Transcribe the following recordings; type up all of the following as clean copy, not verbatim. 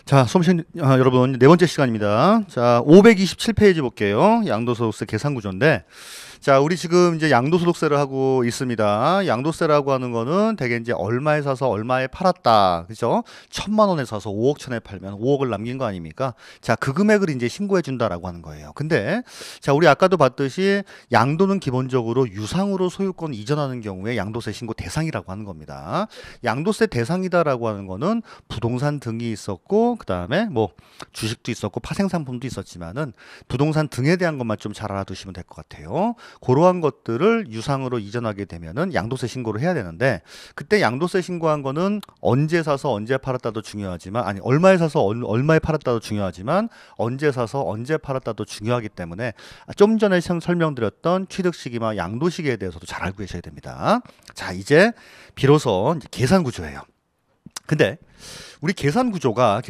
자, 수험생 여러분, 네 번째 시간입니다. 자, 527페이지 볼게요. 양도소득세 계산 구조인데, 자, 우리 지금 이제 양도소득세를 하고 있습니다. 양도세라고 하는 거는 대개 이제 얼마에 사서 얼마에 팔았다. 그죠? 1,000만 원에 사서 5억 천에 팔면 5억을 남긴 거 아닙니까? 자, 그 금액을 이제 신고해 준다라고 하는 거예요. 근데, 자, 우리 아까도 봤듯이 양도는 기본적으로 유상으로 소유권 이전하는 경우에 양도세 신고 대상이라고 하는 겁니다. 양도세 대상이다라고 하는 거는 부동산 등이 있었고, 그 다음에 뭐 주식도 있었고 파생상품도 있었지만은 부동산 등에 대한 것만 좀 잘 알아두시면 될 것 같아요. 그러한 것들을 유상으로 이전하게 되면은 양도세 신고를 해야 되는데, 그때 양도세 신고한 거는 언제 사서 언제 팔았다도 중요하지만, 아니 얼마에 사서 얼마에 팔았다도 중요하지만 언제 사서 언제 팔았다도 중요하기 때문에 좀 전에 설명드렸던 취득 시기와 양도 시기에 대해서도 잘 알고 계셔야 됩니다. 자, 이제 비로소 이제 계산 구조예요. 근데 우리 계산 구조가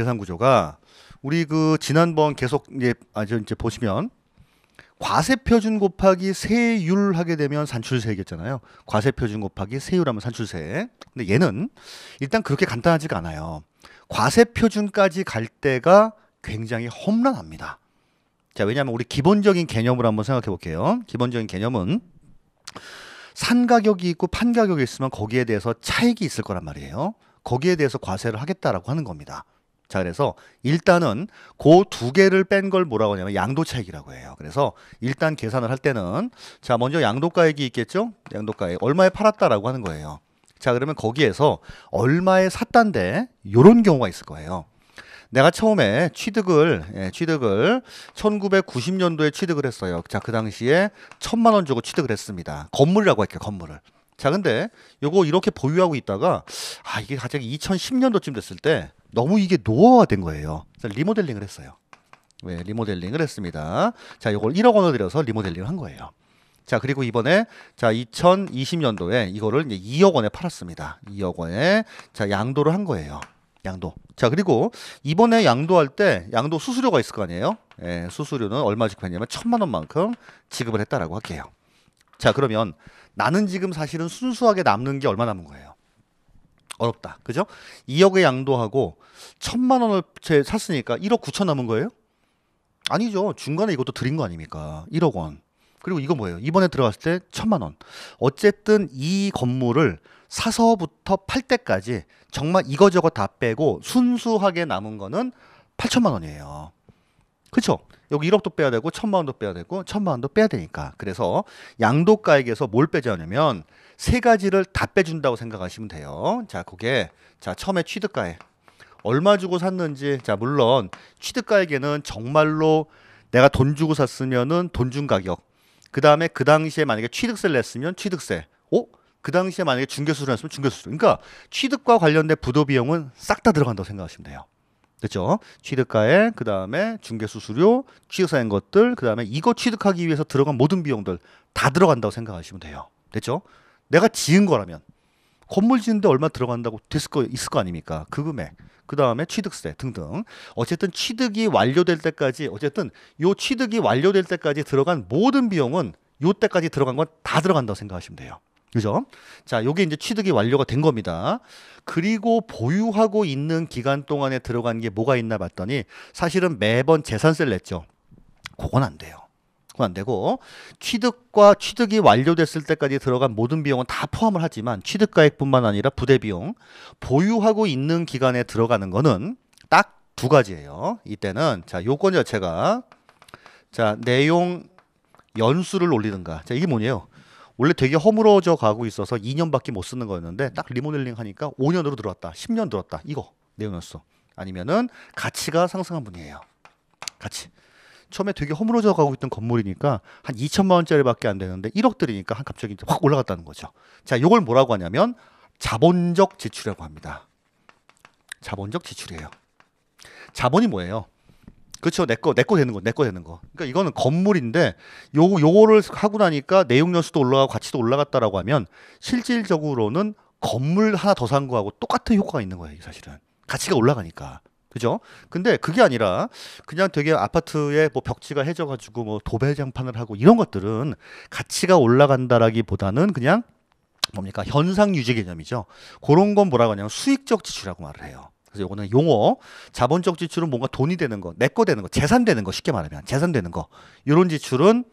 우리 그 지난번 계속 이제 보시면 과세표준 곱하기 세율 하게 되면 산출세겠잖아요. 과세표준 곱하기 세율하면 산출세. 근데 얘는 일단 그렇게 간단하지가 않아요. 과세표준까지 갈 때가 굉장히 험난합니다. 자, 왜냐하면 우리 기본적인 개념을 한번 생각해 볼게요. 기본적인 개념은 산 가격이 있고 판 가격이 있으면 거기에 대해서 차익이 있을 거란 말이에요. 거기에 대해서 과세를 하겠다라고 하는 겁니다. 자, 그래서 일단은 그 두 개를 뺀 걸 뭐라고 하냐면 양도차익이라고 해요. 그래서 일단 계산을 할 때는, 자, 먼저 양도가액이 있겠죠? 양도가액 얼마에 팔았다라고 하는 거예요. 자, 그러면 거기에서 얼마에 샀단데 요런 경우가 있을 거예요. 내가 처음에 취득을 1990년도에 취득을 했어요. 자, 그 당시에 1,000만 원 주고 취득을 했습니다. 건물이라고 할게요, 건물을. 자, 근데 요거 이렇게 보유하고 있다가 이게 갑자기 2010년도쯤 됐을 때 너무 이게 노후화된 거예요. 그래서 리모델링을 했어요. 왜 리모델링을 했습니다. 자, 요걸 1억 원을 들여서 리모델링을 한 거예요. 자, 그리고 이번에 자 2020년도에 이거를 이제 2억 원에 팔았습니다. 2억 원에 자 양도를 한 거예요. 양도. 자, 그리고 이번에 양도할 때 양도 수수료가 있을 거 아니에요? 예, 수수료는 얼마 지급했냐면 1,000만 원만큼 지급을 했다라고 할게요. 자, 그러면 나는 지금 사실은 순수하게 남는 게 얼마 남은 거예요? 어렵다. 그죠? 2억에 양도하고 1,000만 원을 샀으니까 1억 9천 남은 거예요? 아니죠. 중간에 이것도 드린 거 아닙니까? 1억 원. 그리고 이거 뭐예요? 이번에 들어갔을 때 1,000만 원. 어쨌든 이 건물을 사서부터 팔 때까지 정말 이거저거 다 빼고 순수하게 남은 거는 8천만 원이에요. 그쵸? 여기 1억도 빼야 되고 1,000만 원도 빼야 되고 1,000만 원도 빼야 되니까. 그래서 양도가액에서 뭘 빼자냐면 세 가지를 다 빼준다고 생각하시면 돼요. 자, 그게 자 처음에 취득가액 얼마 주고 샀는지. 자, 물론 취득가액에는 정말로 내가 돈 주고 샀으면은 돈 준 가격, 그 다음에 그 당시에 만약에 취득세를 냈으면 취득세, 그 당시에 만약에 중개수수료 냈으면 중개수수료. 그러니까 취득과 관련된 부도 비용은 싹 다 들어간다고 생각하시면 돼요. 됐죠? 취득가액, 그 다음에 중개수수료, 취득사인 것들, 그 다음에 이거 취득하기 위해서 들어간 모든 비용들 다 들어간다고 생각하시면 돼요. 됐죠? 내가 지은 거라면 건물 지는데 얼마 들어간다고 있을 거 아닙니까? 그 금액, 그 다음에 취득세 등등. 어쨌든 취득이 완료될 때까지, 어쨌든 요 취득이 완료될 때까지 들어간 모든 비용은 요 때까지 들어간 건 다 들어간다고 생각하시면 돼요. 그죠? 자, 요게 이제 취득이 완료가 된 겁니다. 그리고 보유하고 있는 기간 동안에 들어간 게 뭐가 있나 봤더니 사실은 매번 재산세를 냈죠. 그건 안 돼요. 그건 안 되고, 취득이 완료됐을 때까지 들어간 모든 비용은 다 포함을 하지만 취득가액뿐만 아니라 부대비용, 보유하고 있는 기간에 들어가는 거는 딱 두 가지예요. 이때는 자, 요건 자체가 자, 내용 연수를 올리든가. 자, 이게 뭐냐요? 원래 되게 허물어져 가고 있어서 2년밖에 못 쓰는 거였는데 딱 리모델링 하니까 5년으로 들어왔다, 10년 들어왔다. 이거 내용연수. 아니면은 가치가 상승한 분이에요. 가치. 처음에 되게 허물어져 가고 있던 건물이니까 한 2천만 원짜리밖에 안 되는데 1억 들이니까 갑자기 확 올라갔다는 거죠. 자, 요걸 뭐라고 하냐면 자본적 지출이라고 합니다. 자본적 지출이에요. 자본이 뭐예요? 그렇죠. 내 거 되는 거. 그러니까 이거는 건물인데 요거를 하고 나니까 내용 연수도 올라가고 가치도 올라갔다라고 하면 실질적으로는 건물 하나 더 산 거하고 똑같은 효과가 있는 거예요, 사실은. 가치가 올라가니까. 그죠? 근데 그게 아니라 그냥 되게 아파트에 뭐 벽지가 해져가지고 뭐 도배장판을 하고 이런 것들은 가치가 올라간다라기보다는 그냥 뭡니까? 현상 유지 개념이죠. 그런 건 뭐라고 하냐면 수익적 지출이라고 말을 해요. 그래서 요거는 용어. 자본적 지출은 뭔가 돈이 되는 거, 내 거 되는 거, 재산 되는 거, 쉽게 말하면 재산 되는 거. 이런 지출은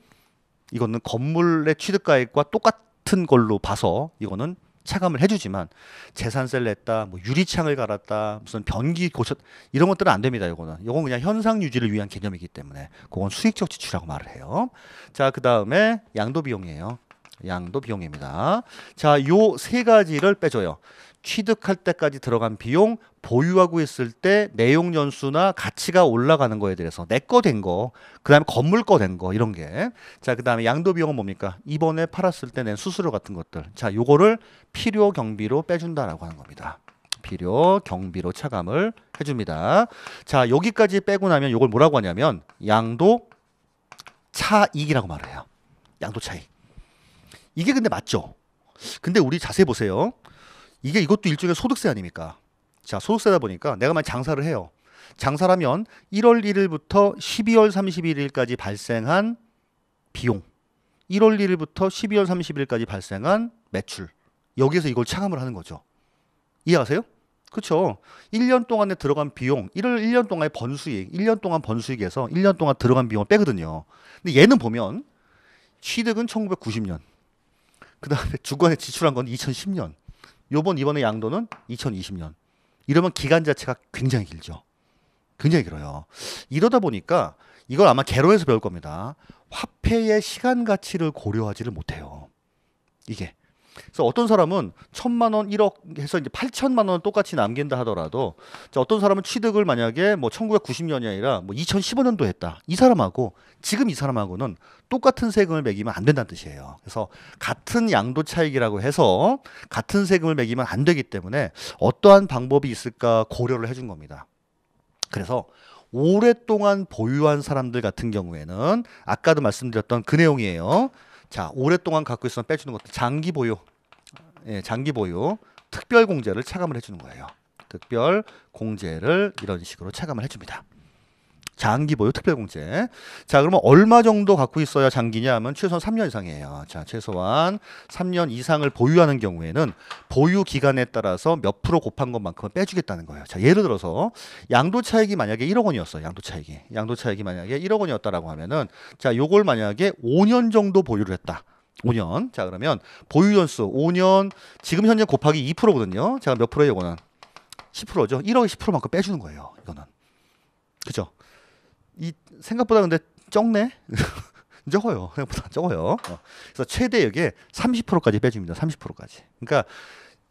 이거는 건물의 취득가액과 똑같은 걸로 봐서 이거는 차감을 해주지만 재산세를 냈다, 뭐 유리창을 갈았다, 무슨 변기 고쳤 이런 것들은 안 됩니다. 요건 그냥 현상 유지를 위한 개념이기 때문에 그건 수익적 지출이라고 말을 해요. 자, 그 다음에 양도 비용이에요. 양도 비용입니다. 자, 요 세 가지를 빼줘요. 취득할 때까지 들어간 비용, 보유하고 있을 때 내용 연수나 가치가 올라가는 거에 대해서 내 거 된 거, 그 다음에 건물 거 된 거, 이런 게. 자, 그 다음에 양도 비용은 뭡니까? 이번에 팔았을 때 낸 수수료 같은 것들. 자, 요거를 필요 경비로 빼준다라고 하는 겁니다. 필요 경비로 차감을 해줍니다. 자, 여기까지 빼고 나면 요걸 뭐라고 하냐면 양도 차익이라고 말을 해요. 양도 차익. 이게 근데 맞죠? 근데 우리 자세히 보세요. 이것도 일종의 소득세 아닙니까? 자, 소득세다 보니까 내가 만약 장사를 해요. 장사를 하면 1월 1일부터 12월 31일까지 발생한 비용, 1월 1일부터 12월 30일까지 발생한 매출, 여기에서 이걸 차감을 하는 거죠. 이해하세요? 그렇죠? 1년 동안에 들어간 비용, 1년 동안의 번수익, 1년 동안 번수익에서 1년 동안 들어간 비용을 빼거든요. 근데 얘는 보면 취득은 1990년, 그 다음에 주관에 지출한 건 2010년, 이번에 양도는 2020년. 이러면 기간 자체가 굉장히 길죠. 굉장히 길어요. 이러다 보니까 이걸 아마 개론에서 배울 겁니다. 화폐의 시간 가치를 고려하지를 못해요. 이게. 그래서 어떤 사람은 1,000만 원, 1억 해서 이제 8천만 원을 똑같이 남긴다 하더라도, 자, 어떤 사람은 취득을 만약에 뭐 1990년이 아니라 뭐 2015년도 했다. 이 사람하고 지금 이 사람하고는 똑같은 세금을 매기면 안 된다는 뜻이에요. 그래서 같은 양도 차익이라고 해서 같은 세금을 매기면 안 되기 때문에 어떠한 방법이 있을까 고려를 해준 겁니다. 그래서 오랫동안 보유한 사람들 같은 경우에는 아까도 말씀드렸던 그 내용이에요. 자, 오랫동안 갖고 있으면 빼주는 것도 장기 보유, 예, 장기 보유, 특별 공제를 차감을 해주는 거예요. 특별 공제를 이런 식으로 차감을 해줍니다. 장기 보유 특별 공제. 자, 그러면 얼마 정도 갖고 있어야 장기냐 하면 최소한 3년 이상이에요. 자, 최소한 3년 이상을 보유하는 경우에는 보유 기간에 따라서 몇 프로 곱한 것만큼은 빼주겠다는 거예요. 자, 예를 들어서 양도 차익이 만약에 1억 원이었어요. 양도 차익이 만약에 1억 원이었다라고 하면은, 자, 요걸 만약에 5년 정도 보유를 했다. 5년. 자, 그러면 보유 연수 5년, 지금 현재 곱하기 2%거든요. 자, 몇 프로예요, 이거는? 10%죠. 1억에 10%만큼 빼주는 거예요. 이거는. 그죠? 이 생각보다 근데 적네. 적어요. 생각보다 적어요. 그래서 최대 여기에 30%까지 빼줍니다. 30%까지. 그러니까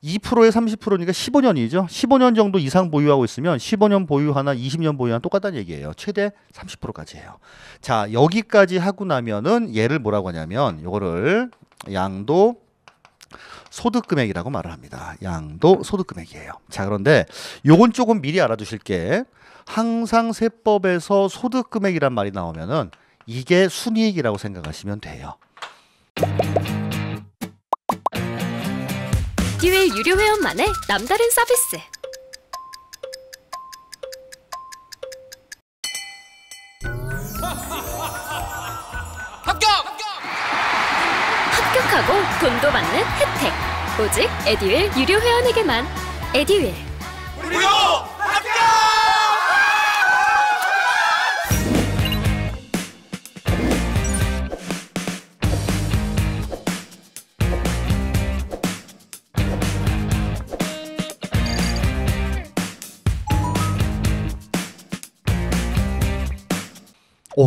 2%에 30%니까 15년이죠. 15년 정도 이상 보유하고 있으면 15년 보유 하나, 20년 보유 하나 똑같다는 얘기예요. 최대 30%까지예요. 자, 여기까지 하고 나면은 얘를 뭐라고 하냐면 요거를 양도 소득 금액이라고 말을 합니다. 양도 소득 금액이에요. 자, 그런데 요건 조금 미리 알아두실 게, 항상 세법에서 소득 금액이란 말이 나오면은 이게 순이익이라고 생각하시면 돼요. 에듀윌 유료 회원만의 남다른 서비스. 합격하고 돈도 받는 혜택. 오직 에듀윌 유료 회원에게만. 에듀윌 무료 합격!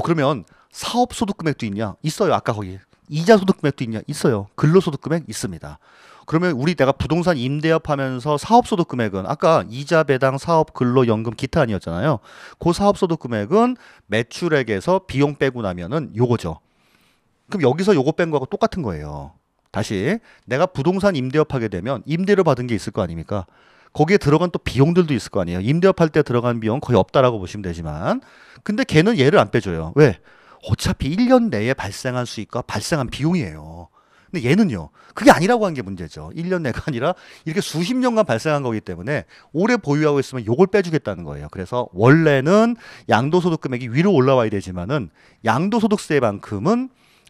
그러면 사업소득 금액도 있냐? 있어요. 아까 거기. 이자 소득 금액도 있냐? 있어요. 근로소득 금액 있습니다. 그러면 내가 부동산 임대업 하면서 사업소득 금액은 아까 이자 배당 사업 근로 연금 기타 아니었잖아요. 그 사업소득 금액은 매출액에서 비용 빼고 나면은 요거죠. 그럼 여기서 요거 뺀 거하고 똑같은 거예요. 다시 내가 부동산 임대업 하게 되면 임대료 받은 게 있을 거 아닙니까? 거기에 들어간 또 비용들도 있을 거 아니에요. 임대업 할 때 들어간 비용 거의 없다라고 보시면 되지만, 근데 걔는 얘를 안 빼줘요. 왜? 어차피 1년 내에 발생한 수익과 발생한 비용이에요. 근데 얘는요, 그게 아니라고 한 게 문제죠. 1년 내가 아니라 이렇게 수십 년간 발생한 거기 때문에 오래 보유하고 있으면 요걸 빼주겠다는 거예요. 그래서 원래는 양도소득 금액이 위로 올라와야 되지만은 양도소득세만큼은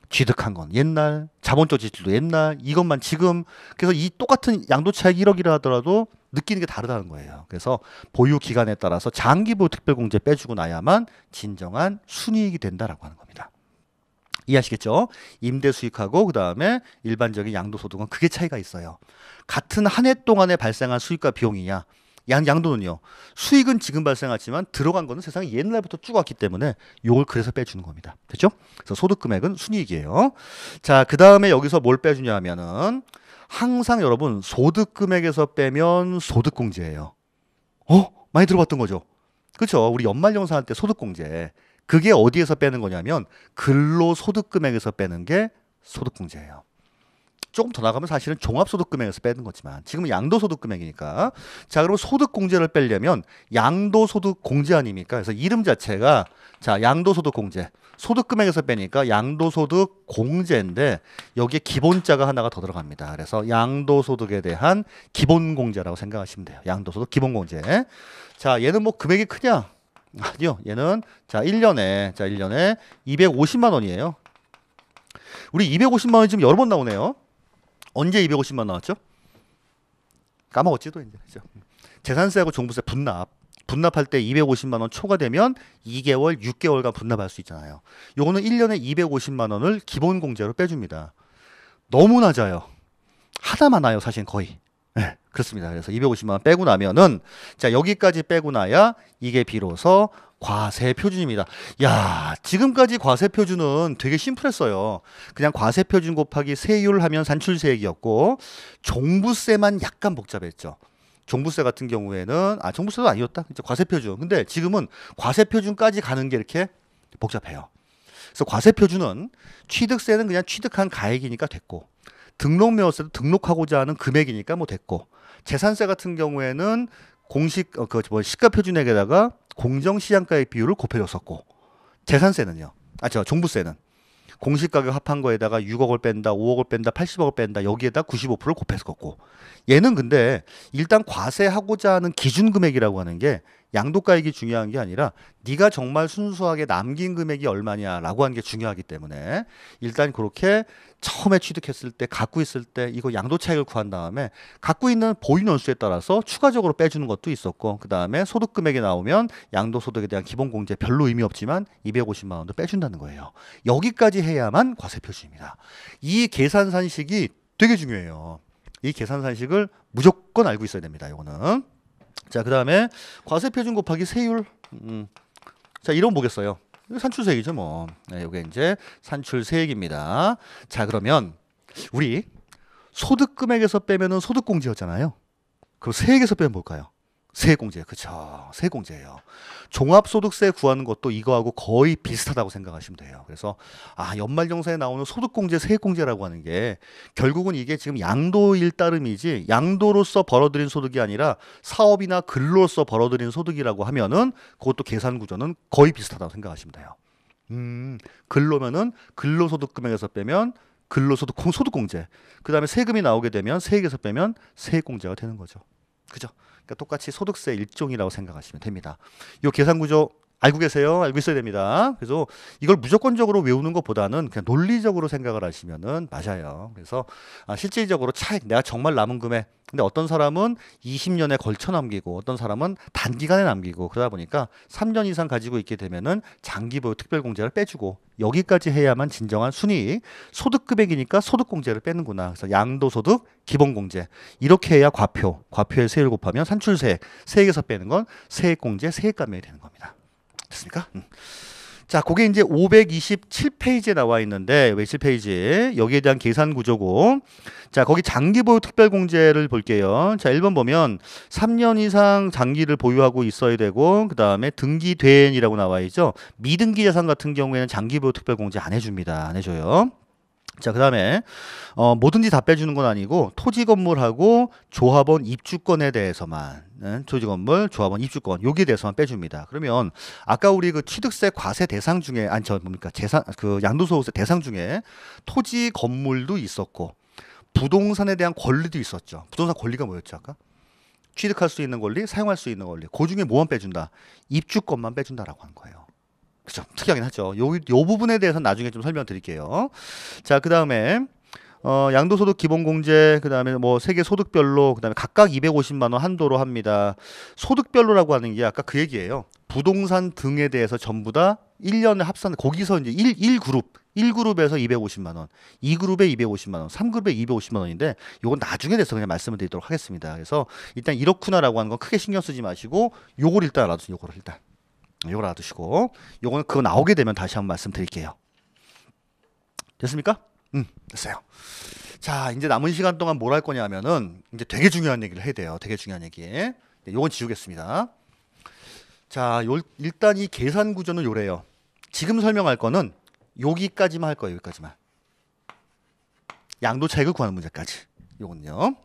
취득한 건 옛날, 자본적 지출도 옛날, 이것만 지금, 그래서 이 똑같은 양도차익 1억이라 하더라도 느끼는 게 다르다는 거예요. 그래서 보유 기간에 따라서 장기 보유 특별공제 빼주고 나야만 진정한 순이익이 된다라고 하는 겁니다. 이해하시겠죠? 임대 수익하고 그다음에 일반적인 양도소득은 크게 차이가 있어요. 같은 한 해 동안에 발생한 수익과 비용이냐, 양도는요. 수익은 지금 발생하지만 들어간 거는 세상에 옛날부터 쭉 왔기 때문에 요걸 그래서 빼주는 겁니다. 됐죠? 그래서 소득 금액은 순이익이에요. 자, 그다음에 여기서 뭘 빼주냐 하면은 항상 여러분 소득 금액에서 빼면 소득 공제예요. 많이 들어봤던 거죠. 그렇죠? 우리 연말정산할 때 소득 공제. 그게 어디에서 빼는 거냐면 근로소득 금액에서 빼는 게 소득 공제예요. 조금 더 나가면 사실은 종합소득 금액에서 빼는 거지만 지금은 양도소득 금액이니까. 자, 그럼 소득 공제를 빼려면 양도소득 공제 아닙니까? 그래서 이름 자체가 자, 양도소득 공제. 소득 금액에서 빼니까 양도소득 공제인데 여기에 기본자가 하나가 더 들어갑니다. 그래서 양도소득에 대한 기본공제라고 생각하시면 돼요. 양도소득 기본공제. 자, 얘는 뭐 금액이 크냐? 아니요. 얘는 자, 1년에 250만 원이에요. 우리 250만 원이 지금 여러 번 나오네요. 언제 250만 원 나왔죠? 까먹었지 또 이제. 그죠? 재산세하고 종부세 분납할 때 250만 원 초과되면 2개월, 6개월간 분납할 수 있잖아요. 요거는 1년에 250만 원을 기본 공제로 빼줍니다. 너무 낮아요. 하다 많아요, 사실 거의. 네, 그렇습니다. 그래서 250만 원 빼고 나면은 자, 여기까지 빼고 나야 이게 비로소 과세 표준입니다. 야, 지금까지 과세 표준은 되게 심플했어요. 그냥 과세 표준 곱하기 세율 하면 산출세액이었고 종부세만 약간 복잡했죠. 종부세 같은 경우에는 종부세도 아니었다. 진짜 과세 표준. 근데 지금은 과세 표준까지 가는 게 이렇게 복잡해요. 그래서 과세 표준은 취득세는 그냥 취득한 가액이니까 됐고 등록명세도 등록하고자 하는 금액이니까 뭐 됐고 재산세 같은 경우에는 공식 시가 표준액에다가 공정시장가액 비율을 곱해줬었고 재산세는요. 종부세는 공시가격 합한 거에다가 6억을 뺀다, 5억을 뺀다, 80억을 뺀다 여기에다 95%를 곱해줬고 얘는 근데 일단 과세하고자 하는 기준 금액이라고 하는 게 양도가액이 중요한 게 아니라 네가 정말 순수하게 남긴 금액이 얼마냐라고 하는 게 중요하기 때문에 일단 그렇게 처음에 취득했을 때 갖고 있을 때 이거 양도 차익을 구한 다음에 갖고 있는 보유 연수에 따라서 추가적으로 빼주는 것도 있었고 그 다음에 소득 금액이 나오면 양도소득에 대한 기본공제 별로 의미 없지만 250만 원도 빼준다는 거예요. 여기까지 해야만 과세 표준입니다. 이 계산산식이 되게 중요해요. 이 계산산식을 무조건 알고 있어야 됩니다. 이거는. 자, 그 다음에 과세 표준 곱하기 세율. 자, 이런 거 보겠어요. 산출세액이죠, 뭐. 네, 이게 이제 산출세액입니다. 자, 그러면 우리 소득 금액에서 빼면은 소득공제였잖아요. 그럼 세액에서 빼면 뭘까요? 세액공제. 그쵸. 세액공제예요. 종합소득세 구하는 것도 이거하고 거의 비슷하다고 생각하시면 돼요. 그래서 연말정산에 나오는 소득공제, 세액공제라고 하는 게 결국은 이게 지금 양도일 따름이지 양도로서 벌어들인 소득이 아니라 사업이나 근로로서 벌어들인 소득이라고 하면은 그것도 계산 구조는 거의 비슷하다고 생각하시면 돼요. 근로면은 근로소득 금액에서 빼면 근로소득 소득공제. 그 다음에 세금이 나오게 되면 세액에서 빼면 세액공제가 되는 거죠. 그죠? 그러니까 똑같이 소득세 일종이라고 생각하시면 됩니다. 이 계산 구조 알고 계세요? 알고 있어야 됩니다. 그래서 이걸 무조건적으로 외우는 것보다는 그냥 논리적으로 생각을 하시면은 맞아요. 그래서 실질적으로 차익 내가 정말 남은 금액 근데 어떤 사람은 20년에 걸쳐 남기고 어떤 사람은 단기간에 남기고 그러다 보니까 3년 이상 가지고 있게 되면은 장기보유 특별공제를 빼주고 여기까지 해야만 진정한 순이익 소득금액이니까 소득공제를 빼는구나. 그래서 양도소득 기본공제 이렇게 해야 과표의 세율 곱하면 산출세액 세액에서 빼는 건 세액공제 세액감액이 되는 겁니다. 됐습니까? 자, 그게 이제 527페이지에 나와 있는데 27페이지 여기에 대한 계산 구조고 자, 거기 장기보유 특별공제를 볼게요. 자, 1번 보면 3년 이상 장기를 보유하고 있어야 되고 그 다음에 등기된이라고 나와 있죠. 미등기 자산 같은 경우에는 장기보유 특별공제 안 해줍니다. 안 해줘요. 자, 그 다음에 뭐든지 다 빼주는 건 아니고 토지 건물하고 조합원 입주권에 대해서만 토지 건물 조합원 입주권 여기에 대해서만 빼줍니다. 그러면 아까 우리 그 취득세 과세 대상 중에 재산 그 양도소득세 대상 중에 토지 건물도 있었고 부동산에 대한 권리도 있었죠. 부동산 권리가 뭐였죠 아까? 취득할 수 있는 권리, 사용할 수 있는 권리. 그 중에 뭐만 빼준다? 입주권만 빼준다라고 하는 거예요. 그죠? 특이하긴 하죠. 요 부분에 대해서 나중에 좀 설명드릴게요. 자, 그 다음에 양도소득 기본공제, 그다음에 뭐 세계 소득별로, 그다음에 각각 250만 원 한도로 합니다. 소득별로라고 하는 게 아까 그 얘기예요. 부동산 등에 대해서 전부 다 1년에 합산, 거기서 이제 1그룹에서 250만 원, 2그룹에 250만 원, 3그룹에 250만 원인데 요건 나중에 돼서 그냥 말씀을 드리도록 하겠습니다. 그래서 일단 이렇구나라고 하는 건 크게 신경 쓰지 마시고 요걸 일단 알아두시고, 요걸 알아두시고, 요거는 그거 나오게 되면 다시 한번 말씀드릴게요. 됐습니까? 됐어요. 자, 이제 남은 시간 동안 뭘 할 거냐면은 이제 되게 중요한 얘기를 해야 돼요. 되게 중요한 얘기. 네, 요건 지우겠습니다. 자, 일단 이 계산 구조는 요래요. 지금 설명할 거는 여기까지만 할 거예요. 여기까지만. 양도 차익을 구하는 문제까지. 요건요.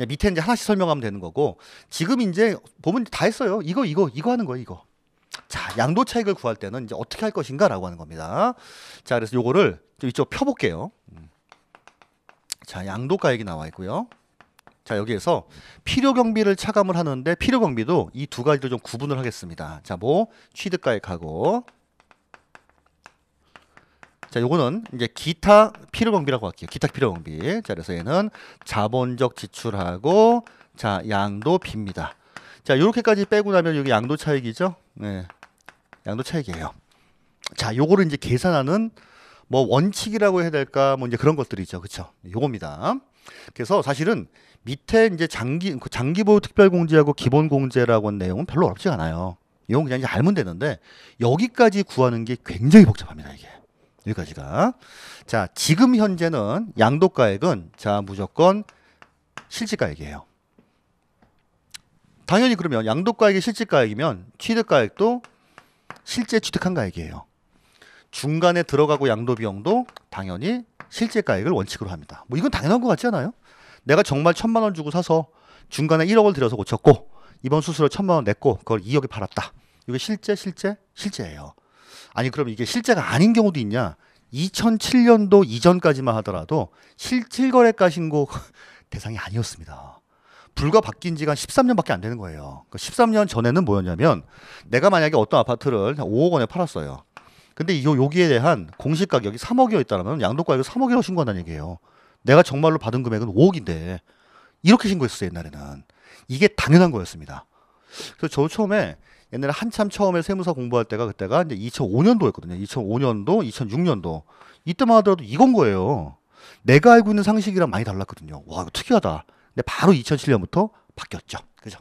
밑에 이제 하나씩 설명하면 되는 거고, 지금 이제 보면 다 했어요. 이거 하는 거예요. 이거. 자, 양도 차익을 구할 때는 이제 어떻게 할 것인가라고 하는 겁니다. 자, 그래서 요거를 좀 이쪽 펴볼게요. 자, 양도가액이 나와 있고요. 자, 여기에서 필요경비를 차감을 하는데, 필요경비도 이 두 가지를 좀 구분을 하겠습니다. 자, 뭐 취득가액하고, 자, 요거는 이제 기타 필요경비라고 할게요. 기타 필요경비. 자, 그래서 얘는 자본적 지출하고, 자, 양도비입니다. 자, 요렇게까지 빼고 나면 여기 양도 차익이죠. 네, 양도 차익이에요. 자, 요거를 이제 계산하는 뭐 원칙이라고 해야 될까, 뭐 이제 그런 것들이죠. 그쵸? 요겁니다. 그래서 사실은 밑에 이제 장기보유 특별공제하고 기본공제라고 하는 내용은 별로 어렵지 않아요. 이건 그냥 이제 알면 되는데, 여기까지 구하는 게 굉장히 복잡합니다. 이게 여기까지가. 자, 지금 현재는 양도가액은 자 무조건 실질가액이에요. 당연히 그러면 양도가액이 실질가액이면 취득가액도 실제 취득한 가액이에요. 중간에 들어가고 양도비용도 당연히 실질가액을 원칙으로 합니다. 뭐 이건 당연한 것 같지 않아요? 내가 정말 1,000만 원 주고 사서 중간에 1억을 들여서 고쳤고, 이번 수수료 1,000만 원 냈고 그걸 2억에 팔았다. 이게 실제예요. 아니 그럼 이게 실제가 아닌 경우도 있냐? 2007년도 이전까지만 하더라도 실질거래가 신고 대상이 아니었습니다. 불과 바뀐 지가 13년밖에 안 되는 거예요. 13년 전에는 뭐였냐면, 내가 만약에 어떤 아파트를 5억 원에 팔았어요. 근데 여기에 대한 공시 가격이 3억이었다면 양도가액을 3억이라고 신고한다는 얘기예요. 내가 정말로 받은 금액은 5억인데 이렇게 신고했었어요. 옛날에는. 이게 당연한 거였습니다. 그래서 저 처음에 옛날에 한참 처음에 세무사 공부할 때가, 그때가 이제 2005년도였거든요. 2005년도, 2006년도. 이때만 하더라도 이건 거예요. 내가 알고 있는 상식이랑 많이 달랐거든요. 와, 이거 특이하다. 근데 바로 2007년부터 바뀌었죠. 그죠?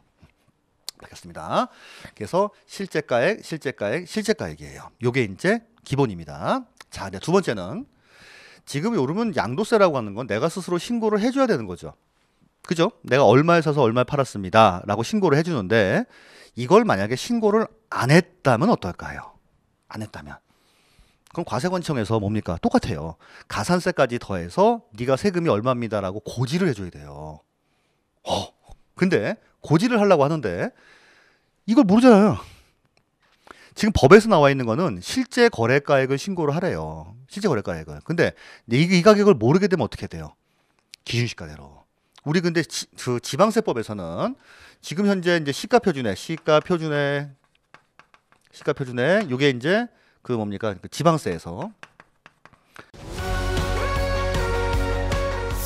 바뀌었습니다. 그래서 실제가액이에요. 요게 이제 기본입니다. 자, 이제 두 번째는, 지금 요즘은 양도세라고 하는 건 내가 스스로 신고를 해줘야 되는 거죠. 그죠? 내가 얼마에 사서 얼마에 팔았습니다 라고 신고를 해주는데, 이걸 만약에 신고를 안 했다면 어떨까요? 안 했다면 그럼 과세관청에서 뭡니까? 똑같아요. 가산세까지 더해서 네가 세금이 얼마입니다 라고 고지를 해줘야 돼요. 근데 고지를 하려고 하는데 이걸 모르잖아요. 지금 법에서 나와 있는 거는 실제 거래가액을 신고를 하래요. 실제 거래가액을. 근데 이 가격을 모르게 되면 어떻게 돼요? 기준시가대로. 우리 근데 그 지방세법에서는 지금 현재 이제 시가표준액, 요게 이제 그 뭡니까? 그 지방세에서.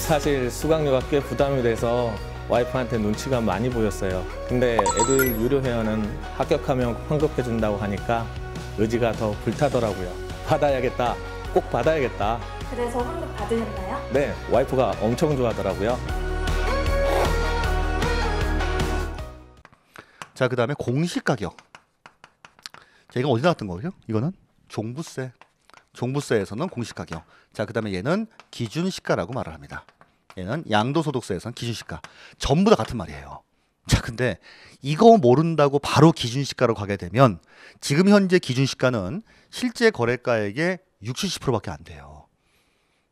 사실 수강료가 꽤 부담이 돼서 와이프한테 눈치가 많이 보였어요. 근데 애들 유료 회원은 합격하면 환급해준다고 하니까 의지가 더 불타더라고요. 받아야겠다. 꼭 받아야겠다. 그래서 환급 받으셨나요? 네, 와이프가 엄청 좋아하더라고요. 자, 그 다음에 공시가격. 자, 이건 어디 나왔던 거죠? 이거는 종부세. 종부세에서는 공시가격. 자, 그 다음에 얘는 기준시가라고 말을 합니다. 얘는 양도소득세에서는 기준시가. 전부 다 같은 말이에요. 자, 근데 이거 모른다고 바로 기준시가로 가게 되면, 지금 현재 기준시가는 실제 거래가액의 60, 70%밖에 안 돼요.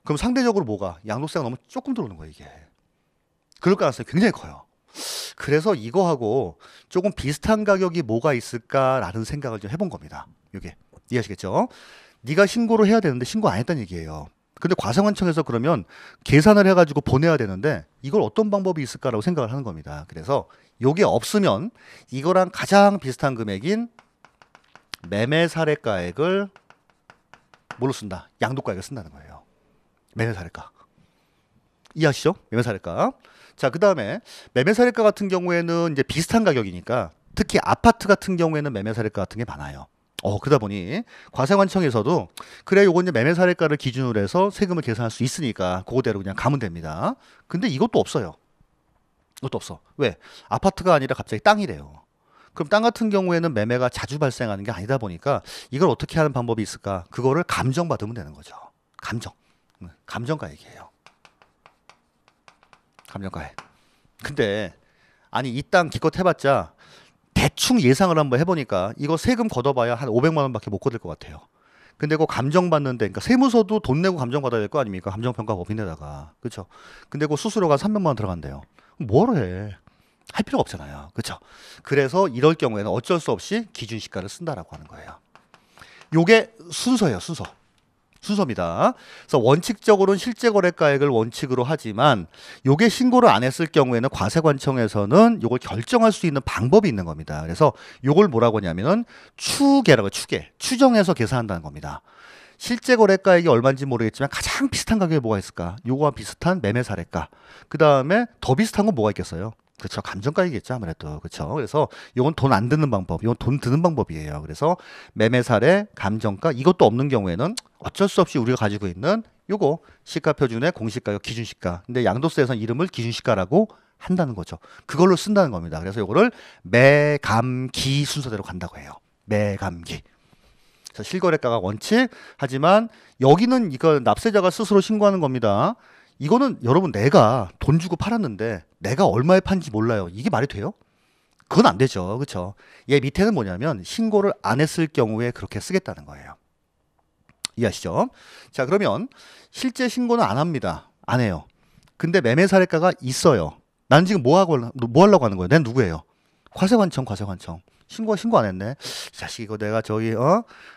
그럼 상대적으로 뭐가? 양도세가 너무 조금 들어오는 거예요, 이게. 그럴 가능성이 굉장히 커요. 그래서 이거하고 조금 비슷한 가격이 뭐가 있을까라는 생각을 좀 해본 겁니다. 이게 이해하시겠죠? 네가 신고를 해야 되는데 신고 안 했다는 얘기예요. 근데 과세관청에서 그러면 계산을 해가지고 보내야 되는데 이걸 어떤 방법이 있을까라고 생각을 하는 겁니다. 그래서 요게 없으면 이거랑 가장 비슷한 금액인 매매사례가액을 뭘로 쓴다? 양도가액을 쓴다는 거예요. 매매사례가. 이해하시죠? 매매사례가. 자, 그다음에 매매사례가 같은 경우에는 이제 비슷한 가격이니까 특히 아파트 같은 경우에는 매매사례가 같은 게 많아요. 그러다 보니 과세관청에서도 그래 요거 이제 매매사례가를 기준으로 해서 세금을 계산할 수 있으니까 그거대로 그냥 가면 됩니다. 근데 이것도 없어요. 이것도 없어. 왜? 아파트가 아니라 갑자기 땅이래요. 그럼 땅 같은 경우에는 매매가 자주 발생하는 게 아니다 보니까 이걸 어떻게 하는 방법이 있을까? 그거를 감정받으면 되는 거죠. 감정가액이에요. 감정가액. 근데 아니 이 땅 기껏 해봤자 대충 예상을 한번 해보니까 이거 세금 걷어봐야 한 500만 원밖에 못 걷을 것 같아요. 근데 그거 감정받는데, 그러니까 세무서도 돈 내고 감정받아야 될 거 아닙니까? 감정평가법인에다가. 그렇죠? 근데 그 수수료가 300만 원 들어간대요. 뭐를 해? 할 필요가 없잖아요. 그렇죠? 그래서 이럴 경우에는 어쩔 수 없이 기준시가를 쓴다라고 하는 거예요. 요게 순서예요. 순서입니다. 그래서 원칙적으로는 실제거래가액을 원칙으로 하지만 요게 신고를 안 했을 경우에는 과세관청에서는 요걸 결정할 수 있는 방법이 있는 겁니다. 그래서 요걸 뭐라고 하냐면은 추계라고 해요. 추정해서 계산한다는 겁니다. 실제거래가액이 얼마인지 모르겠지만 가장 비슷한 가격이 뭐가 있을까? 요거와 비슷한 매매사례가. 그 다음에 더 비슷한 건 뭐가 있겠어요? 그렇죠. 감정가이겠죠 아무래도. 그렇죠. 그래서 이건 돈 안 드는 방법, 이건 돈 드는 방법이에요. 그래서 매매사례, 감정가 이것도 없는 경우에는 어쩔 수 없이 우리가 가지고 있는 요거 시가표준의 공시가격 기준시가. 근데 양도세에서는 이름을 기준시가라고 한다는 거죠. 그걸로 쓴다는 겁니다. 그래서 요거를 매감기 순서대로 간다고 해요. 매감기. 그래서 실거래가가 원칙. 하지만 여기는 이거 납세자가 스스로 신고하는 겁니다. 이거는 여러분 내가 돈 주고 팔았는데 내가 얼마에 판지 몰라요. 이게 말이 돼요? 그건 안 되죠. 그렇죠? 얘 밑에는 뭐냐면 신고를 안 했을 경우에 그렇게 쓰겠다는 거예요. 이해하시죠? 자, 그러면 실제 신고는 안 합니다. 안 해요. 근데 매매 사례가가 있어요. 난 지금 뭐 하려고 하는 거예요? 난 누구예요? 과세관청. 신고 안 했네. 자식 이거 내가 저기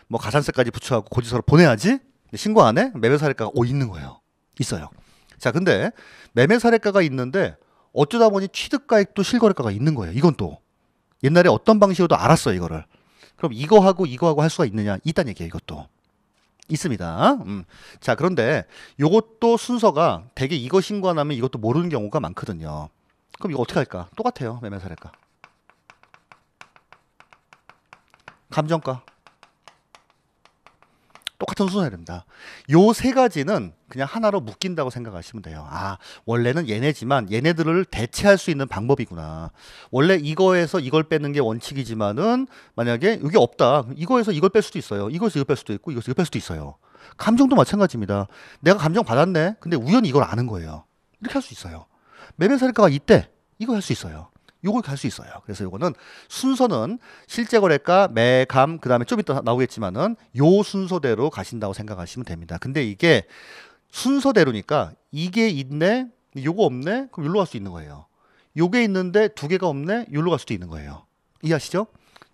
뭐 가산세까지 붙여갖고 고지서를 보내야지. 신고 안 해? 매매 사례가가 있는 거예요. 있어요. 자, 근데 매매 사례가가 있는데 어쩌다 보니 취득가액도 실거래가가 있는 거예요. 이건 또 옛날에 어떤 방식으로도 알았어요, 이거를. 그럼 이거하고 할 수가 있느냐? 있다는 얘기예요, 이것도. 있습니다. 자, 그런데 요것도 순서가 되게 이거 신고 안 하면 이것도 모르는 경우가 많거든요. 그럼 이거 어떻게 할까? 똑같아요, 매매 사례가. 감정가. 똑같은 순서야 됩니다. 요 세 가지는 그냥 하나로 묶인다고 생각하시면 돼요. 아, 원래는 얘네지만 얘네들을 대체할 수 있는 방법이구나. 원래 이거에서 이걸 빼는 게 원칙이지만은 만약에 이게 없다. 이거에서 이걸 뺄 수도 있어요. 이거에서 이걸 뺄 수도 있고 이거에서 이걸 뺄 수도 있어요. 감정도 마찬가지입니다. 내가 감정 받았네. 근데 우연히 이걸 아는 거예요. 이렇게 할 수 있어요. 매매 사례가가 이때 이거 할 수 있어요. 요걸 갈 수 있어요. 그래서 요거는 순서는 실제거래가, 매감, 그 다음에 좀 이따 나오겠지만은 요 순서대로 가신다고 생각하시면 됩니다. 근데 이게 순서대로니까 이게 있네, 요거 없네, 그럼 요로 갈 수 있는 거예요. 요게 있는데 두 개가 없네, 요로 갈 수도 있는 거예요. 이해하시죠?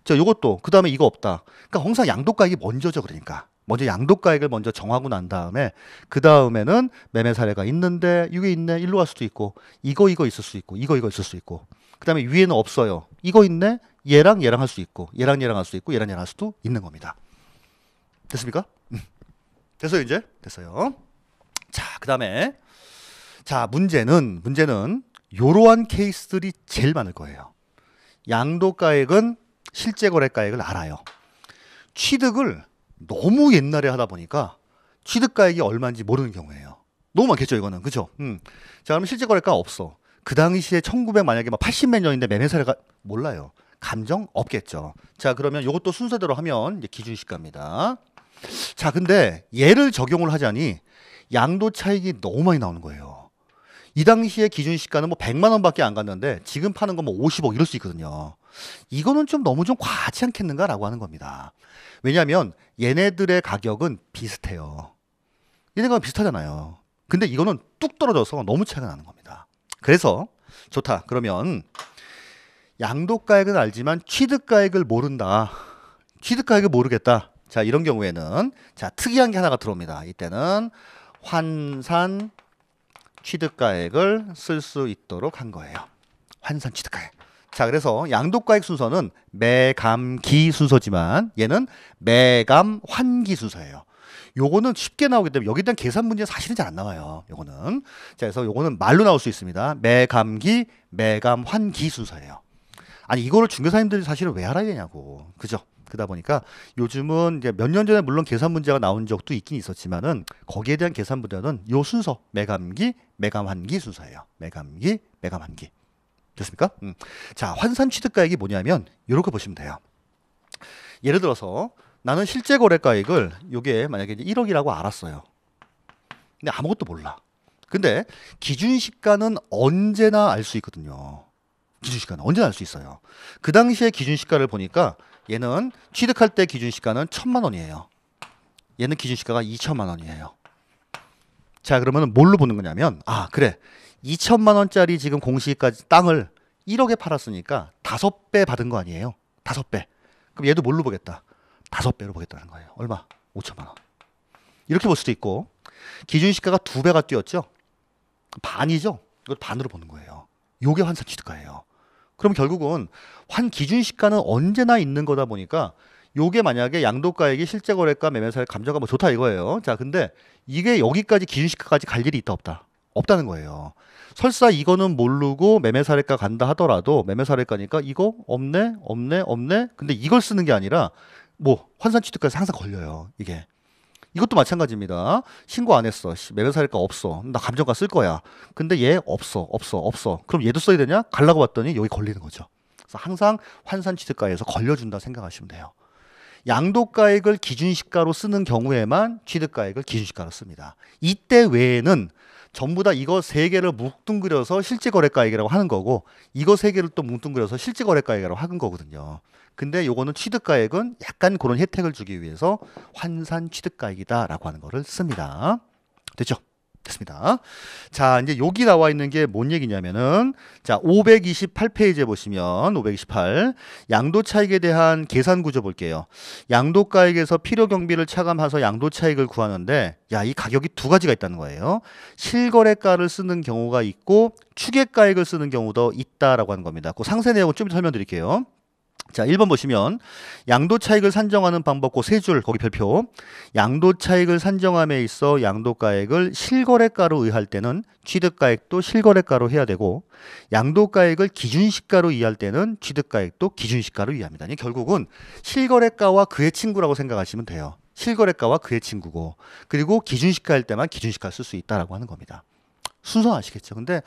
자, 요것도 그 다음에 이거 없다. 그러니까 항상 양도가액이 먼저죠. 그러니까 먼저 양도가액을 먼저 정하고 난 다음에 그 다음에는 매매 사례가 있는데 이게 있네, 일로 갈 수도 있고 이거 있을 수 있고 이거 있을 수 있고 그 다음에 위에는 없어요. 이거 있네, 얘랑 할 수 있고 얘랑 할 수 있고 얘랑 할 수도 있는 겁니다. 됐습니까? 됐어요 이제? 됐어요. 자, 그 다음에 자 문제는 요러한 케이스들이 제일 많을 거예요. 양도가액은 실제거래가액을 알아요. 취득을 너무 옛날에 하다 보니까 취득가액이 얼마인지 모르는 경우예요. 너무 많겠죠 이거는. 그죠? 자, 그러면 실제거래가 없어. 그 당시에 1900 만약에 막 80몇 년인데 매매 사례가 몰라요. 감정 없겠죠. 자, 그러면 이것도 순서대로 하면 이제 기준시가입니다. 자, 근데 얘를 적용을 하자니 양도 차익이 너무 많이 나오는 거예요. 이 당시에 기준시가는 뭐 100만 원밖에 안 갔는데 지금 파는 건 뭐 50억 이럴 수 있거든요. 이거는 좀 너무 좀 과하지 않겠는가라고 하는 겁니다. 왜냐하면 얘네들의 가격은 비슷해요. 얘네가 비슷하잖아요. 근데 이거는 뚝 떨어져서 너무 차이가 나는 겁니다. 그래서 좋다. 그러면 양도가액은 알지만 취득가액을 모른다. 취득가액을 모르겠다. 자, 이런 경우에는 자, 특이한 게 하나가 들어옵니다. 이때는 환산 취득가액을 쓸 수 있도록 한 거예요. 환산 취득가액. 자, 그래서 양도가액 순서는 매감기 순서지만 얘는 매감환기 순서예요. 요거는 쉽게 나오기 때문에 여기에 대한 계산 문제 사실은 잘 안 나와요. 요거는. 자, 그래서 요거는 말로 나올 수 있습니다. 매감기, 매감환기 순서예요. 아니 이거를 중개사님들이 사실은 왜 알아야 되냐고. 그죠? 그러다 보니까 요즘은 이제 몇 년 전에 물론 계산 문제가 나온 적도 있긴 있었지만은 거기에 대한 계산 문제는 요 순서 매감기, 매감환기 순서예요. 매감기, 매감환기. 됐습니까? 자, 환산 취득가액이 뭐냐면 이렇게 보시면 돼요. 예를 들어서 나는 실제 거래가액을 요게 만약에 1억이라고 알았어요. 근데 아무것도 몰라. 근데 기준시가는 언제나 알 수 있거든요. 기준시가는 언제나 알 수 있어요. 그 당시에 기준시가를 보니까 얘는 취득할 때 기준시가는 1,000만 원이에요. 얘는 기준시가가 2천만 원이에요. 자, 그러면 뭘로 보는 거냐면 아, 그래. 2천만 원짜리 지금 공시지가까지 땅을 1억에 팔았으니까 5배 받은 거 아니에요? 5배. 그럼 얘도 뭘로 보겠다? 5배로 보겠다는 거예요. 얼마? 5천만 원. 이렇게 볼 수도 있고 기준시가가 2배가 뛰었죠? 반이죠? 이걸 반으로 보는 거예요. 요게 환산 취득가예요. 그럼 결국은 기준시가는 언제나 있는 거다 보니까 요게 만약에 양도가액이 실제 거래가 매매사의 감정가 뭐 좋다 이거예요. 자, 근데 이게 여기까지 기준시가까지 갈 일이 있다 없다? 없다는 거예요. 설사 이거는 모르고 매매사례가 간다 하더라도 매매사례가니까 이거 없네. 근데 이걸 쓰는 게 아니라 뭐 환산 취득가에서 항상 걸려요. 이게. 이것도 마찬가지입니다. 신고 안 했어. 매매사례가 없어. 나 감정가 쓸 거야. 근데 얘 없어. 그럼 얘도 써야 되냐? 가려고 봤더니 여기 걸리는 거죠. 그래서 항상 환산 취득가에서 걸려준다 생각하시면 돼요. 양도가액을 기준시가로 쓰는 경우에만 취득가액을 기준시가로 씁니다. 이때 외에는 전부 다 이거 3개를 뭉뚱그려서 실제거래가액이라고 하는 거고 이거 3개를 또 뭉뚱그려서 실제거래가액이라고 하는 거거든요. 근데 요거는 취득가액은 약간 그런 혜택을 주기 위해서 환산 취득가액이다라고 하는 거를 씁니다. 됐죠? 됐습니다. 자, 이제 여기 나와 있는 게 뭔 얘기냐면은 자, 528페이지에 보시면 528 양도 차익에 대한 계산 구조 볼게요. 양도가액에서 필요 경비를 차감해서 양도 차익을 구하는데 야, 이 가격이 두 가지가 있다는 거예요. 실거래가를 쓰는 경우가 있고 추계가액을 쓰는 경우도 있다라고 하는 겁니다. 그 상세 내용은 좀 설명드릴게요. 자, 1번 보시면 양도 차익을 산정하는 방법 그 세 줄 거기 별표. 양도 차익을 산정함에 있어 양도가액을 실거래가로 의할 때는 취득가액도 실거래가로 해야 되고 양도가액을 기준시가로 이해할 때는 취득가액도 기준시가로 이해합니다. 결국은 실거래가와 그의 친구라고 생각하시면 돼요. 실거래가와 그의 친구고 그리고 기준시가일 때만 기준시가를 쓸 수 있다라고 하는 겁니다. 순서 아시겠죠? 근데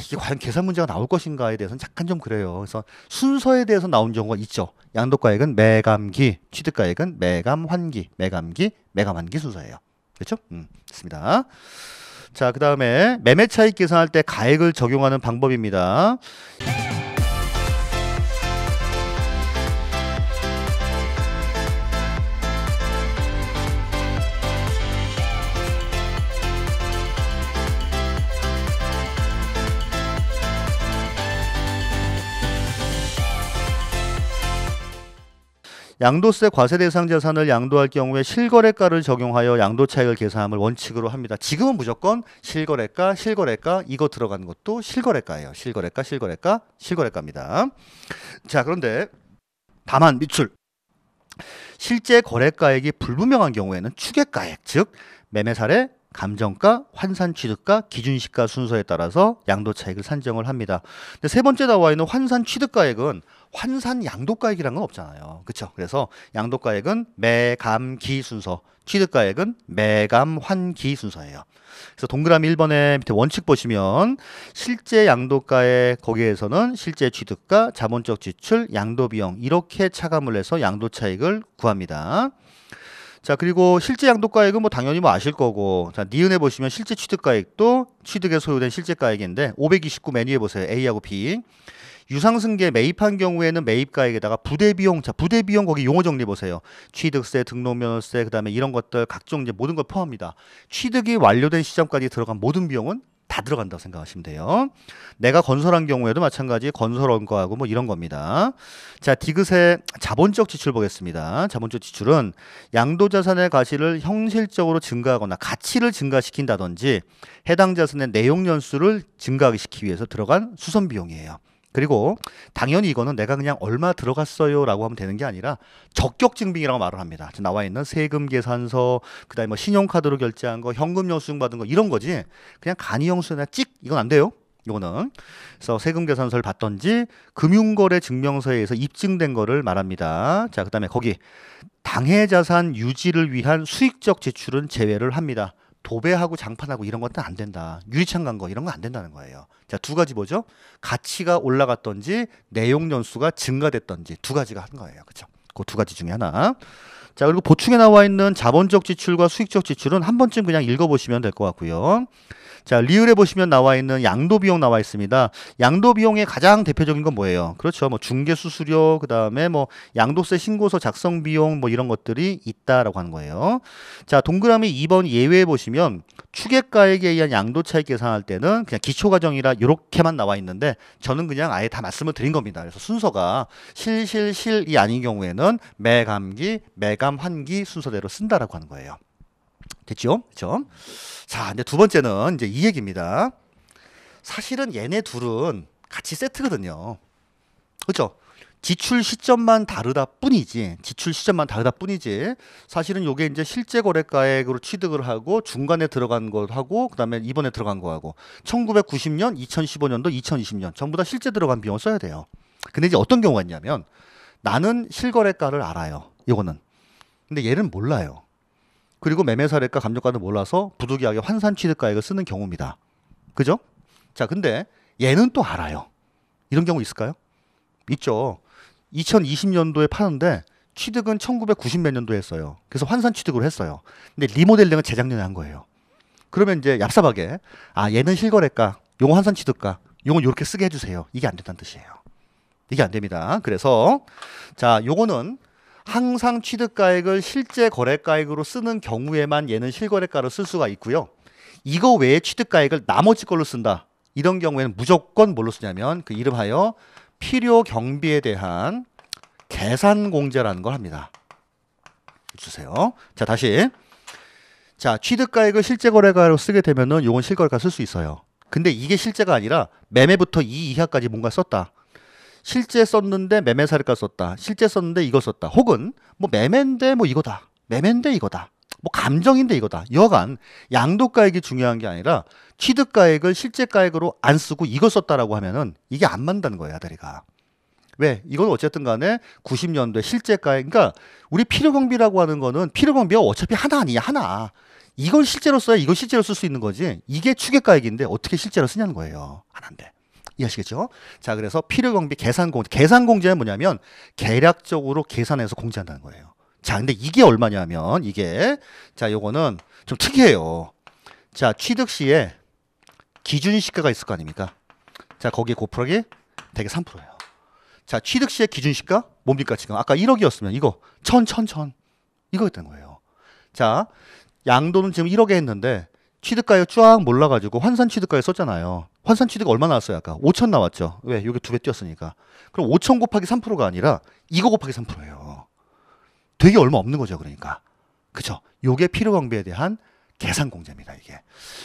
이게 과연 계산 문제가 나올 것인가에 대해서는 약간 좀 그래요. 그래서 순서에 대해서 나온 경우가 있죠. 양도가액은 매감기, 취득가액은 매감환기, 매감기, 매감환기 순서예요. 그렇죠? 됐습니다. 자, 그 다음에 매매차익 계산할 때 가액을 적용하는 방법입니다. 양도세 과세 대상 자산을 양도할 경우에 실거래가를 적용하여 양도차익을 계산함을 원칙으로 합니다. 지금은 무조건 실거래가 이거 들어가는 것도 실거래가예요. 실거래가입니다. 자, 그런데 다만 밑줄 실제 거래가액이 불분명한 경우에는 추계가액 즉 매매사례 감정가, 환산취득가, 기준시가 순서에 따라서 양도차익을 산정을 합니다. 근데 세 번째 나와 있는 환산취득가액은 환산 양도가액이라는 건 없잖아요. 그렇죠? 그래서 양도가액은 매감기 순서, 취득가액은 매감환기 순서예요. 그래서 동그라미 1번에 밑에 원칙 보시면 실제 양도가액 거기에서는 실제 취득가, 자본적 지출, 양도비용 이렇게 차감을 해서 양도차익을 구합니다. 자, 그리고 실제 양도가액은 뭐 당연히 뭐 아실 거고 자, 니은에 보시면 실제 취득가액도 취득에 소요된 실제가액인데 529 메뉴에 보세요. A하고 B 유상승계 매입한 경우에는 매입가액에다가 부대비용 자 부대비용 거기 용어 정리 보세요. 취득세, 등록면허세 그다음에 이런 것들 각종 이제 모든 걸 포함합니다. 취득이 완료된 시점까지 들어간 모든 비용은 다 들어간다고 생각하시면 돼요. 내가 건설한 경우에도 마찬가지 건설원가하고 뭐 이런 겁니다. 자, 디귿의 자본적 지출 보겠습니다. 자본적 지출은 양도자산의 가치를 형실적으로 증가하거나 가치를 증가시킨다든지 해당 자산의 내용 연수를 증가시키기 위해서 들어간 수선비용이에요. 그리고 당연히 이거는 내가 그냥 얼마 들어갔어요 라고 하면 되는 게 아니라 적격 증빙이라고 말을 합니다. 지금 나와 있는 세금 계산서, 그다음에 뭐 신용카드로 결제한 거, 현금 영수증 받은 거 이런 거지. 그냥 간이 영수증이나 찍 이건 안 돼요. 이거는 그래서 세금 계산서를 받던지 금융거래 증명서에 의해서 입증된 거를 말합니다. 자, 그다음에 거기 당해자산 유지를 위한 수익적 지출은 제외를 합니다. 도배하고 장판하고 이런 것도 안 된다. 유리창 간 거 이런 거 안 된다는 거예요. 자, 두 가지 뭐죠? 가치가 올라갔던지 내용 연수가 증가됐던지 두 가지가 한 거예요. 그렇죠? 그 두 가지 중에 하나. 자, 그리고 보충에 나와 있는 자본적 지출과 수익적 지출은 한 번쯤 그냥 읽어보시면 될 것 같고요. 자, 리을에 보시면 나와 있는 양도 비용 나와 있습니다. 양도 비용의 가장 대표적인 건 뭐예요? 그렇죠. 뭐 중개 수수료, 그다음에 뭐 양도세 신고서 작성 비용 뭐 이런 것들이 있다라고 하는 거예요. 자, 동그라미 2번 예외에 보시면 추계가액에 의한 양도 차익 계산할 때는 그냥 기초 과정이라 이렇게만 나와 있는데 저는 그냥 아예 다 말씀을 드린 겁니다. 그래서 순서가 실이 아닌 경우에는 매감기, 매감환기 순서대로 쓴다라고 하는 거예요. 됐죠? 그렇죠? 자, 근데 두 번째는 이제 이 얘기입니다. 사실은 얘네 둘은 같이 세트거든요. 그렇죠? 지출 시점만 다르다 뿐이지. 사실은 요게 이제 실제 거래가액으로 취득을 하고 중간에 들어간 거 하고 그다음에 이번에 들어간 거 하고 1990년, 2015년도, 2020년 전부 다 실제 들어간 비용을 써야 돼요. 근데 이제 어떤 경우가 있냐면 나는 실거래가를 알아요. 이거는. 근데 얘는 몰라요. 그리고 매매사례가 감정가도 몰라서 부득이하게 환산 취득가액을 쓰는 경우입니다. 그죠? 자, 근데 얘는 또 알아요. 이런 경우 있을까요? 있죠. 2020년도에 파는데 취득은 1990 몇 년도에 했어요. 그래서 환산 취득을 했어요. 근데 리모델링은 재작년에 한 거예요. 그러면 이제 얍삽하게 얘는 실거래가, 요거 환산 취득가, 요건 요렇게 쓰게 해주세요. 이게 안 된다는 뜻이에요. 이게 안 됩니다. 그래서 자, 요거는 항상 취득가액을 실제 거래가액으로 쓰는 경우에만 얘는 실거래가로 쓸 수가 있고요. 이거 외에 취득가액을 나머지 걸로 쓴다. 이런 경우에는 무조건 뭘로 쓰냐면 그 이름하여 필요 경비에 대한 계산 공제라는 걸 합니다. 주세요. 자, 다시. 자, 취득가액을 실제 거래가로 쓰게 되면은 요건 실거래가 쓸 수 있어요. 근데 이게 실제가 아니라 매매부터 이 이하까지 뭔가 썼다. 실제 썼는데 매매 사례가 썼다. 실제 썼는데 이거 썼다. 혹은 뭐 매매인데 뭐 이거다. 매매인데 이거다. 뭐 감정인데 이거다. 여간 양도가액이 중요한 게 아니라 취득가액을 실제가액으로 안 쓰고 이거 썼다라고 하면은 이게 안 맞는다는 거예요, 아다리가. 왜? 이건 어쨌든 간에 90년도에 실제가액, 그러니까 우리 필요경비라고 하는 거는 필요경비가 어차피 하나 아니야, 하나. 이걸 실제로 써야 이걸 실제로 쓸 수 있는 거지. 이게 추계가액인데 어떻게 실제로 쓰냐는 거예요. 하나인데. 이해하시겠죠? 자, 그래서 필요경비 계산공제. 계산공제는 뭐냐면 계략적으로 계산해서 공제한다는 거예요. 자, 근데 이게 얼마냐면 이게 자, 요거는 좀 특이해요. 자, 취득 시에 기준시가가 있을 거 아닙니까? 자, 거기에 곱하기 대개 3%예요. 자, 취득 시에 기준시가 뭡니까? 지금 아까 1억이었으면 이거 1000 이거였던 거예요. 자, 양도는 지금 1억에 했는데 취득가액 쫙 몰라가지고 환산 취득가액 썼잖아요. 환산 취득 얼마 나왔어요? 아까 5천 나왔죠. 왜? 이게 2배 뛰었으니까. 그럼 5천 곱하기 3%가 아니라 이거 곱하기 3%예요. 되게 얼마 없는 거죠, 그러니까. 그쵸? 요게 필요경비에 대한 계산 공제입니다, 이게.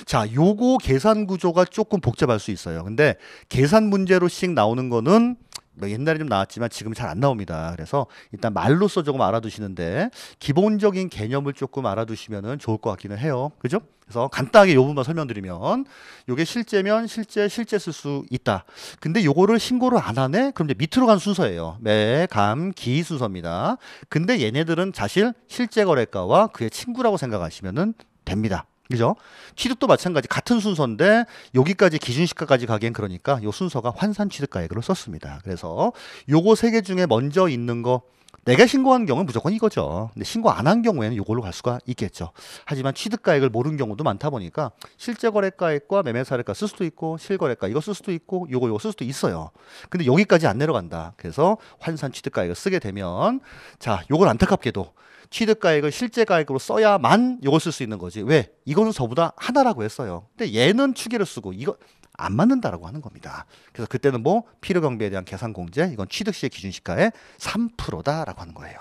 자, 요거 계산 구조가 조금 복잡할 수 있어요. 근데 계산 문제로씩 나오는 거는 뭐 옛날에 좀 나왔지만 지금 잘 안 나옵니다. 그래서 일단 말로써 조금 알아두시는데 기본적인 개념을 조금 알아두시면 좋을 것 같기는 해요. 그죠? 그래서 간단하게 요 부분만 설명드리면 요게 실제면 실제 쓸 수 있다. 근데 요거를 신고를 안 하네? 그럼 이제 밑으로 간 순서예요. 매, 감, 기 순서입니다. 근데 얘네들은 사실 실제 거래가와 그의 친구라고 생각하시면 됩니다. 그죠? 취득도 마찬가지 같은 순서인데 여기까지 기준시가까지 가기엔 그러니까 요 순서가 환산 취득가액으로 썼습니다. 그래서 요거 세 개 중에 먼저 있는 거 내가 신고한 경우는 무조건 이거죠. 근데 신고 안 한 경우에는 요걸로 갈 수가 있겠죠. 하지만 취득가액을 모르는 경우도 많다 보니까 실제 거래가액과 매매 사례가 쓸 수도 있고 실거래가 이거 쓸 수도 있고 요거 쓸 수도 있어요. 근데 여기까지 안 내려간다. 그래서 환산 취득가액을 쓰게 되면 자, 요걸 안타깝게도 취득가액을 실제가액으로 써야만 이걸 쓸 수 있는 거지. 왜? 이거는 저보다 하나라고 했어요. 근데 얘는 추계를 쓰고 이거 안 맞는다라고 하는 겁니다. 그래서 그때는 뭐 필요경비에 대한 계산공제, 이건 취득시의 기준시가의 3%다라고 하는 거예요.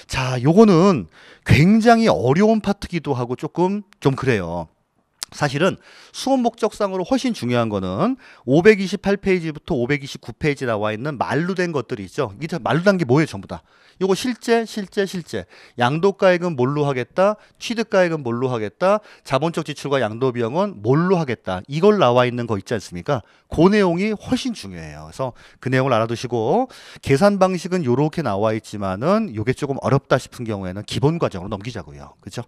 자, 요거는 굉장히 어려운 파트기도 하고 조금 좀 그래요. 사실은 수업 목적상으로 훨씬 중요한 거는 528페이지부터 529페이지 나와 있는 말로 된 것들이 있죠. 이게 말로 단 게 뭐예요? 전부 다. 요거 실제. 양도가액은 뭘로 하겠다. 취득가액은 뭘로 하겠다. 자본적 지출과 양도비용은 뭘로 하겠다. 이걸 나와 있는 거 있지 않습니까? 그 내용이 훨씬 중요해요. 그래서 그 내용을 알아두시고 계산 방식은 요렇게 나와 있지만은 요게 조금 어렵다 싶은 경우에는 기본 과정으로 넘기자고요. 그렇죠?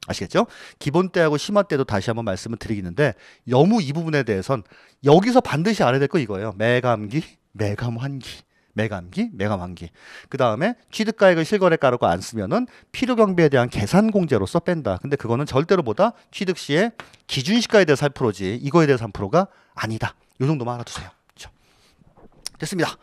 아시겠죠? 기본 때하고 심화 때도 다시 한번 말씀을 드리겠는데 너무 이 부분에 대해선 여기서 반드시 알아야 될 거 이거예요. 매감기, 매감환기. 그 다음에 취득가액을 실거래가라고 안 쓰면은 필요경비에 대한 계산 공제로서 뺀다. 근데 그거는 절대로 보다 취득 시에 기준시가에 대해서 할 프로지 이거에 대해서 한 프로가 아니다. 요 정도만 알아두세요. 그렇죠? 됐습니다.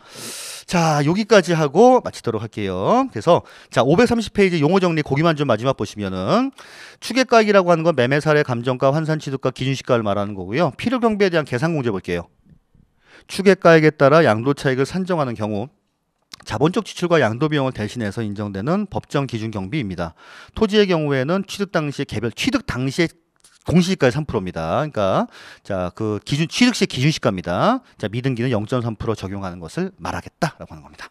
자, 여기까지 하고 마치도록 할게요. 그래서 자, 530페이지 용어 정리 거기만 좀 마지막 보시면은 추계가액이라고 하는 건 매매 사례, 감정가, 환산 취득가, 기준시가를 말하는 거고요. 필요 경비에 대한 계산 공제 볼게요. 추계가액에 따라 양도 차익을 산정하는 경우 자본적 지출과 양도 비용을 대신해서 인정되는 법정 기준 경비입니다. 토지의 경우에는 취득 당시의 공시지가의 3%입니다. 그러니까 자, 그 기준 취득 시 기준시가입니다. 자, 미등기는 0.3% 적용하는 것을 말하겠다라고 하는 겁니다.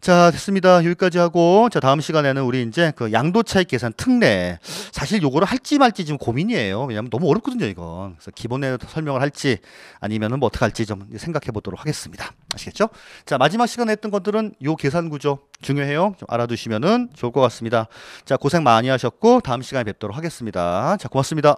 자, 됐습니다. 여기까지 하고 자, 다음 시간에는 우리 이제 그 양도 차익 계산 특례. 사실 요거를 할지 말지 지금 고민이에요. 왜냐면 너무 어렵거든요, 이건. 그래서 기본에 설명을 할지 아니면은 뭐 어떻게 할지 좀 생각해 보도록 하겠습니다. 아시겠죠? 자, 마지막 시간에 했던 것들은 요 계산 구조 중요해요. 좀 알아두시면은 좋을 것 같습니다. 자, 고생 많이 하셨고 다음 시간에 뵙도록 하겠습니다. 자, 고맙습니다.